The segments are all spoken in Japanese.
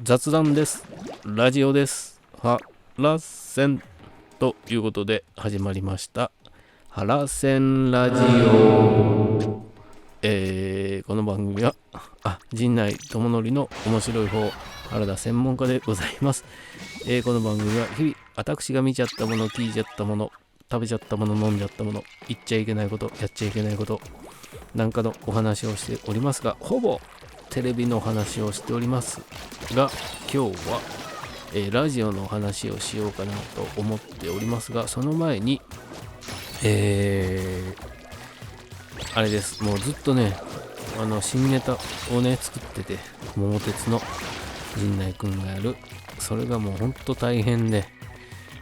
雑談です。ラジオです。ハラセンということで始まりましたハラセンラジオ。この番組は陣内智則の面白い方原田専門家でございます。この番組は日々私が見ちゃったもの、聞いちゃったもの、食べちゃったもの、飲んじゃったもの、言っちゃいけないこと、やっちゃいけないことなんかのお話をしておりますが、ほぼテレビの話をしておりますが、今日は、ラジオの話をしようかなと思っておりますが、その前にあれです。もうずっとね新ネタをね作ってて、桃鉄の陣内くんがやる、それがもうほんと大変で、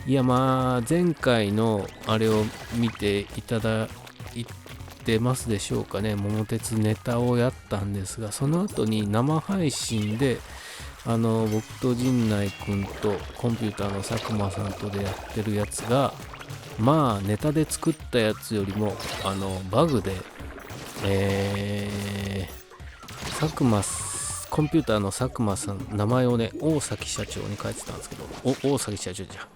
いや前回のあれを見ていただいてますでしょうかね。桃鉄ネタをやったんですが、その後に生配信で僕と陣内くんとコンピューターの佐久間さんとでやってるやつが、ネタで作ったやつよりもバグでコンピューターの佐久間さん、名前をね大崎社長に書いてたんですけど、大崎社長じゃ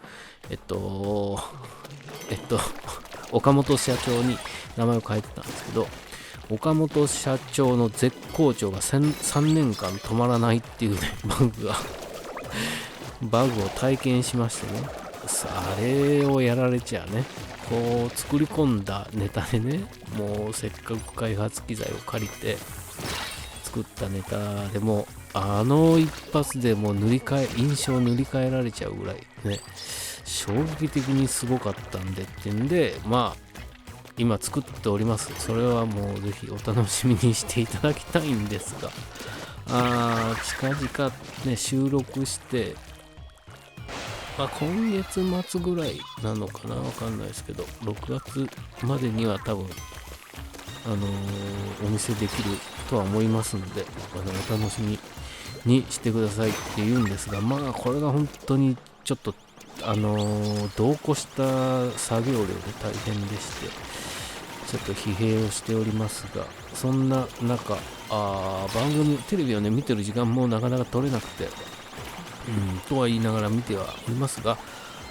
岡本社長に名前を書いてたんですけど、岡本社長の絶好調が3年間止まらないっていうねバグを体験しましてね、あれをやられちゃね、こう作り込んだネタでね、もうせっかく開発機材を借りて作ったネタでも一発でもう印象塗り替えられちゃうぐらいね、衝撃的にすごかったんでってんで、今作っております。それはもうぜひお楽しみにしていただきたいんですが、近々ね収録して、今月末ぐらいなのかな、わかんないですけど、6月までには多分お見せできるとは思いますので、お楽しみにしてくださいって言うんですが、これが本当にちょっと同行した作業量で大変でして、ちょっと疲弊をしておりますが、そんな中番組テレビをね見てる時間もなかなか取れなくて、とは言いながら見てはおりますが、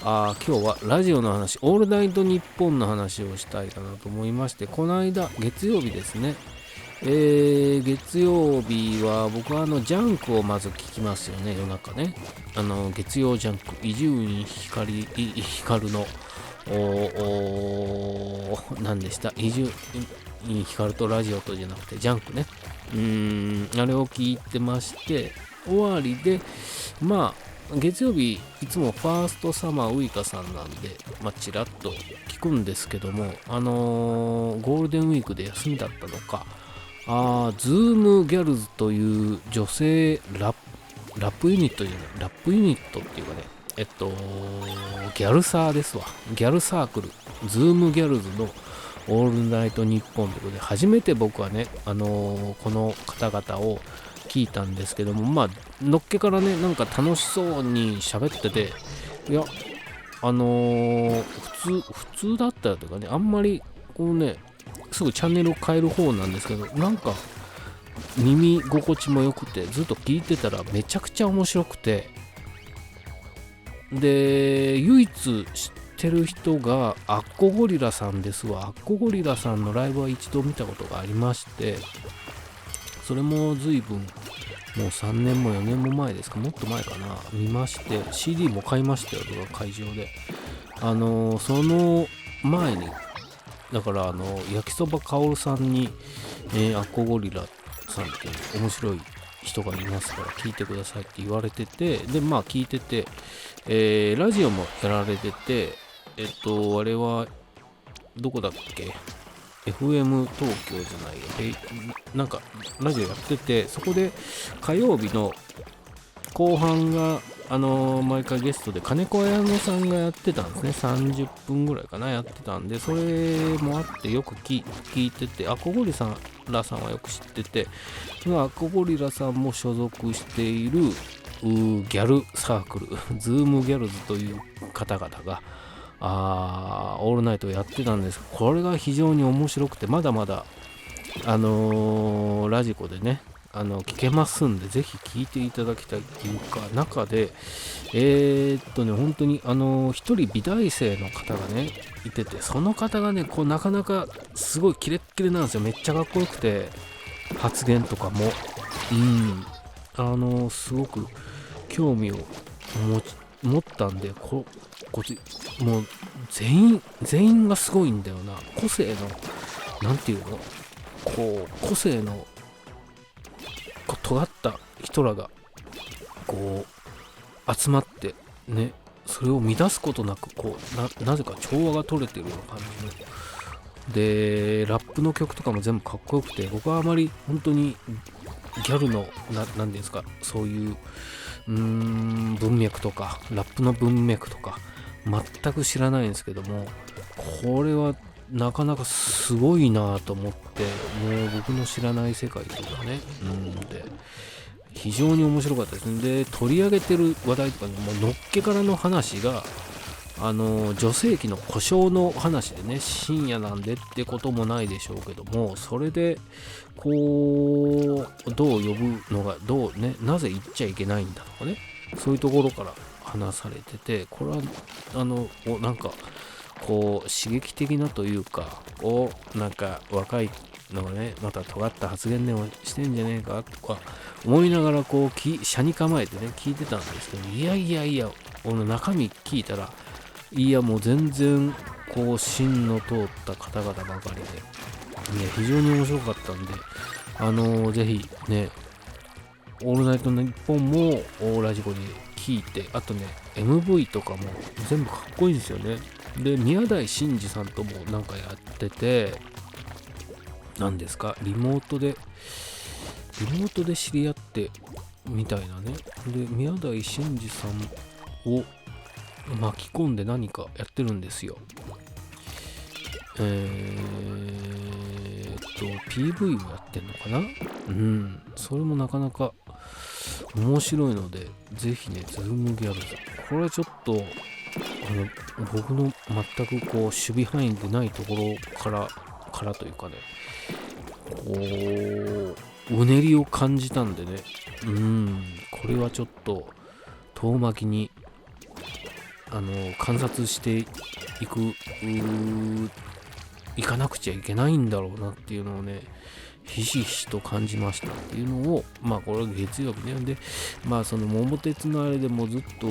今日はラジオの話、オールナイトニッポンの話をしたいかなと思いまして、この間月曜日ですね、月曜日は僕はジャンクをまず聞きますよね、夜中ね。月曜ジャンク、伊集院光の何でした、伊集院光とラジオとじゃなくてジャンクね、あれを聞いてまして、終わりで月曜日いつもファーストサマーウイカさんなんでちらっと聞くんですけども、ゴールデンウィークで休みだったのか、ズームギャルズという女性ラップユニットっていうかね、ギャルサーですわ。ギャルサークル、ズームギャルズのオールナイトニッポンということで、初めて僕はね、この方々を聞いたんですけども、のっけからね、なんか楽しそうに喋ってて、いや、普通だったというかね、あんまりこうね、すぐチャンネルを変える方なんですけど、なんか耳心地も良くて、ずっと聞いてたらめちゃくちゃ面白くて、で唯一知ってる人がアッコゴリラさんですわ。アッコゴリラさんのライブは一度見たことがありまして、それも随分もう3年も4年も前ですか、もっと前かな、見まして、 CD も買いましたよ、僕は会場で。その前にだから焼きそばかおるさんに、アッコゴリラさんって面白い人がいますから聞いてくださいって言われてて、で聞いてて、ラジオもやられてて、あれはどこだっけ、 FM 東京じゃないよ、なんかラジオやってて、そこで火曜日の後半が毎回ゲストで金子綾乃さんがやってたんですね。30分ぐらいかな、やってたんで、それもあってよく聞いてて、アッコゴリラさんはよく知ってて、アッコゴリラさんも所属しているギャルサークルズームギャルズという方々がオールナイトをやってたんです。これが非常に面白くて、まだまだラジコでね聞けますんで、ぜひ聞いていただきたいっていうか、中で本当に一人美大生の方がねいてて、その方がねこうなかなかすごいキレッキレなんですよ。めっちゃかっこよくて、発言とかもすごく興味を持ったんで、もう全員がすごいんだよな。個性のなんていうの、個性の尖った人らが集まってね、それを乱すことなくなぜか調和が取れてるような感じので、ラップの曲とかも全部かっこよくて、僕はあまり本当にギャルの何ですか、そういう文脈とかラップの文脈とか全く知らないんですけども、これはなかなかすごいなと思って、もう僕の知らない世界とかね、で非常に面白かったですね。で取り上げてる話題とかものっけからの話が女性器の故障の話でね、深夜なんでってこともないでしょうけども、それでどう呼ぶのがなぜ言っちゃいけないんだとかね、そういうところから話されてて、これはなんか刺激的なというか、なんか若いのがねまた尖った発言でもしてんじゃねえかとか思いながら車に構えてね聞いてたんですけど、いや中身聞いたら、いやもう全然芯の通った方々ばかりで、いや非常に面白かったんで、ぜひねオールナイトニッポンもラジコで聞いて、あとね MV とかも全部かっこいいですよね。で宮台真司さんともなんかやってて、何ですか、リモートで知り合ってみたいなね。で宮台真司さんを巻き込んで何かやってるんですよ。PV をやってんのかな。それもなかなか面白いので、ぜひね、ズームギャルズ、これはちょっと僕の全く守備範囲でないところからというかね、うねりを感じたんでね、これはちょっと遠巻きに観察していかなくちゃいけないんだろうなっていうのをね、ひしひしと感じましたっていうのを、これは月曜日ね。でその桃鉄のあれでもずっと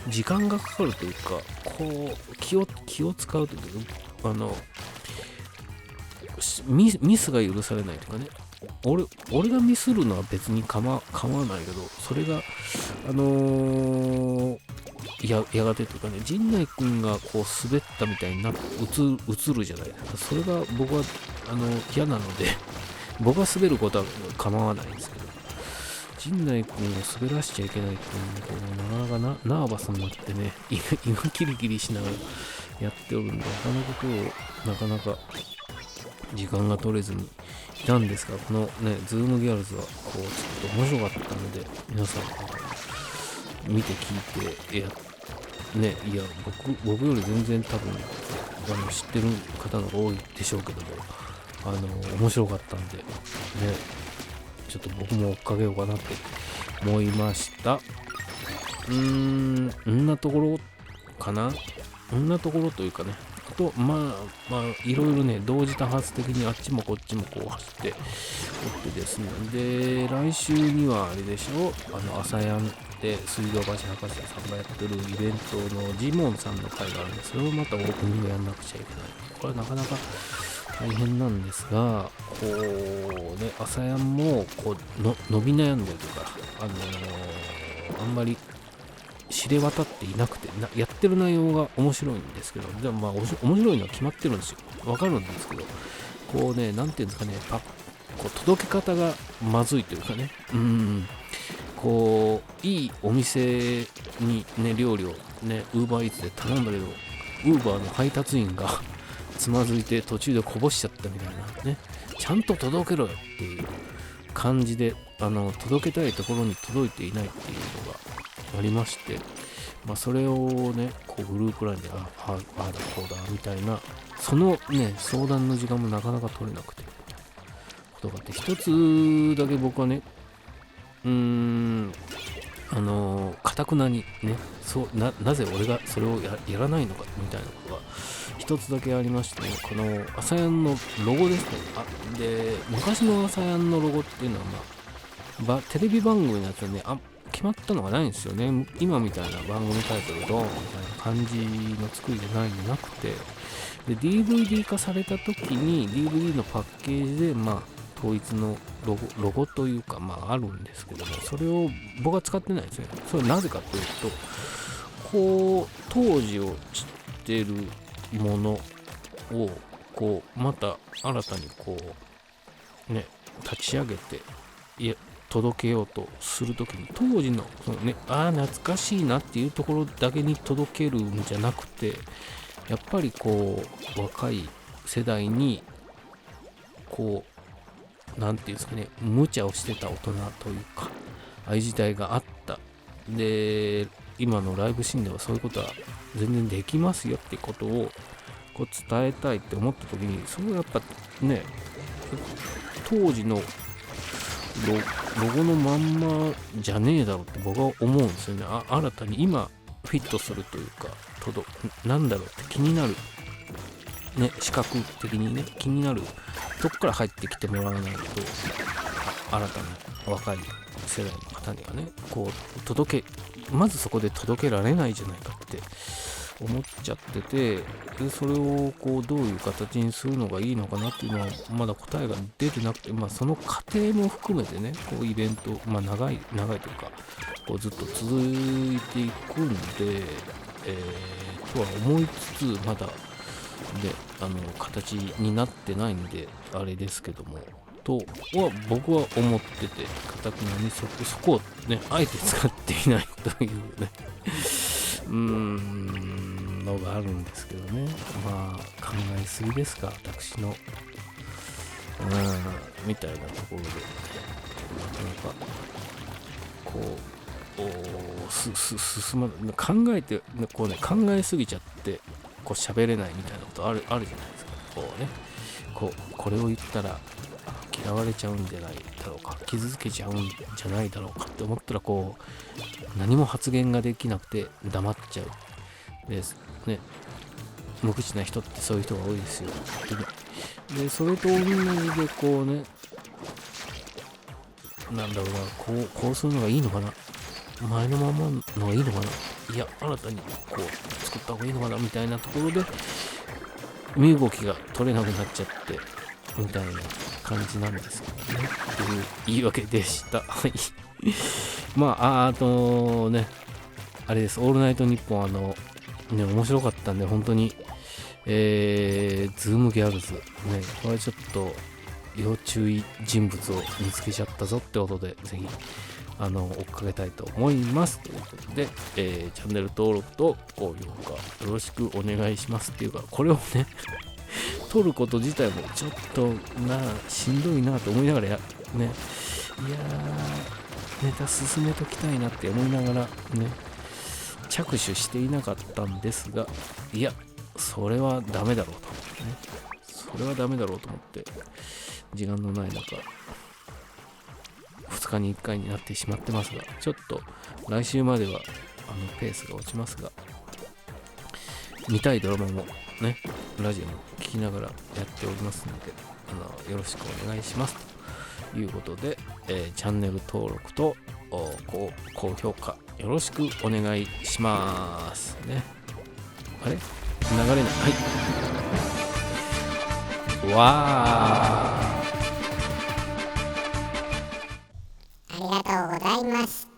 時間がかかるというか、気を使うというか、ミスが許されないというかね、俺がミスるのは別に構わないけど、それがやがてというかね、陣内くんが滑ったみたいに映るじゃないですか。それが僕は嫌なので僕は滑ることは構わないんですけど、陣内くんを滑らしちゃいけないっていうのをなかなかナーバスになってね、今キリキリしながらやっておるんで、他のことをなかなか時間が取れずにいたんですが、このねズームギャルズはちょっと面白かったので、皆さん見て聞いていや僕より全然多分知ってる方の方が多いでしょうけども、面白かったんでね、ちょっと僕も追っかけようかなって思いました。んなところかな。んなところというかね、あといろいろね同時多発的にあっちもこっちも走っておってですね、で来週にはあれでしょ、朝やんで水道橋博士さんがやってるイベントのジモンさんの会があるんで、それをまたオープニングやんなくちゃいけない。これはなかなか大変なんですが、朝やんも伸び悩んでるとか、あんまり知れ渡っていなくてやってる内容が面白いんですけど、でも面白いのは決まってるんですよ。わかるんですけど、なんていうんですかね、届け方がまずいというかね、いいお店にね料理をねウーバーイーツで頼んだけど、ウーバーの配達員がつまずいて途中でこぼしちゃったみたいなね、ちゃんと届けろよっていう感じで届けたいところに届いていないっていうのがありまして、それをねこうグループラインでああだこうだみたいなそのね相談の時間もなかなか取れなくてことがあって、一つだけ僕はねかたくなにねなぜ俺がそれを やらないのかみたいなことが一つだけありまして、ね、この朝やんのロゴですね。で昔の朝やんのロゴっていうのはテレビ番組のやつはね決まったのがないんですよね。今みたいな番組タイトルドンみたいな感じの作りじゃないんでなくて、で DVD 化された時に DVD のパッケージで統一のロゴというかあるんですけども、それを僕は使ってないですね。それはなぜかというと、こう当時を知ってるものをこうまた新たにこうね立ち上げて届けようとするときに、当時のそのね懐かしいなっていうところだけに届けるんじゃなくて、やっぱりこう若い世代にこうなんていうんですかね、無茶をしてた大人というか、ああいう時代があった。で今のライブシーンではそういうことは全然できますよってことをこう伝えたいって思った時に、それはやっぱね当時のロゴのまんまじゃねえだろうって僕は思うんですよね。新たに今フィットするというかなんだろうって気になるね、視覚的にね気になるとこから入ってきてもらわないと、新たに若い世代の方にはねこうまずそこで届けられないじゃないかって思っちゃってて、でそれをこうどういう形にするのがいいのかなっていうのはまだ答えが出てなくて、その過程も含めてねこうイベント長いというかこうずっと続いていくんで、とは思いつつまだで形になってないんであれですけどもとは僕は思ってて、かたくなにそこをねあえて使っていないというねのがあるんですけどね。考えすぎですか私のみたいなところで、なかなかこう進まない考えてこうね考えすぎちゃってこう喋れないみたいなことあるじゃないですか。これを言ったら嫌われちゃうんじゃないだろうか、傷つけちゃうんじゃないだろうかって思ったらこう何も発言ができなくて黙っちゃうですね。無口な人ってそういう人が多いですよ。でそれと同じでこうねなんだろうなこうするのがいいのかな、前のままのがいいのかな、いや新たにこう作った方がいいのかなみたいなところで身動きが取れなくなっちゃってみたいな感じなんですけどねっていう言い訳でした。はい。あとねあれです、オールナイトニッポンね面白かったんで本当にズームギャルズねこれちょっと要注意人物を見つけちゃったぞってことでぜひ追っかけたいと思いますということで、チャンネル登録と高評価よろしくお願いしますっていうか、これをね撮ること自体もちょっとしんどいなと思いながらねネタ進めときたいなって思いながらね着手していなかったんですが、いやそれはダメだろうとね、それはダメだろうと思って時間のない中2日に1回になってしまってますが、ちょっと来週まではペースが落ちますが、見たいドラマもねラジオも聞きながらやっておりますのでよろしくお願いしますということで、チャンネル登録と高評価よろしくお願いしますね。あれ流れない。はいわーありがとうございました。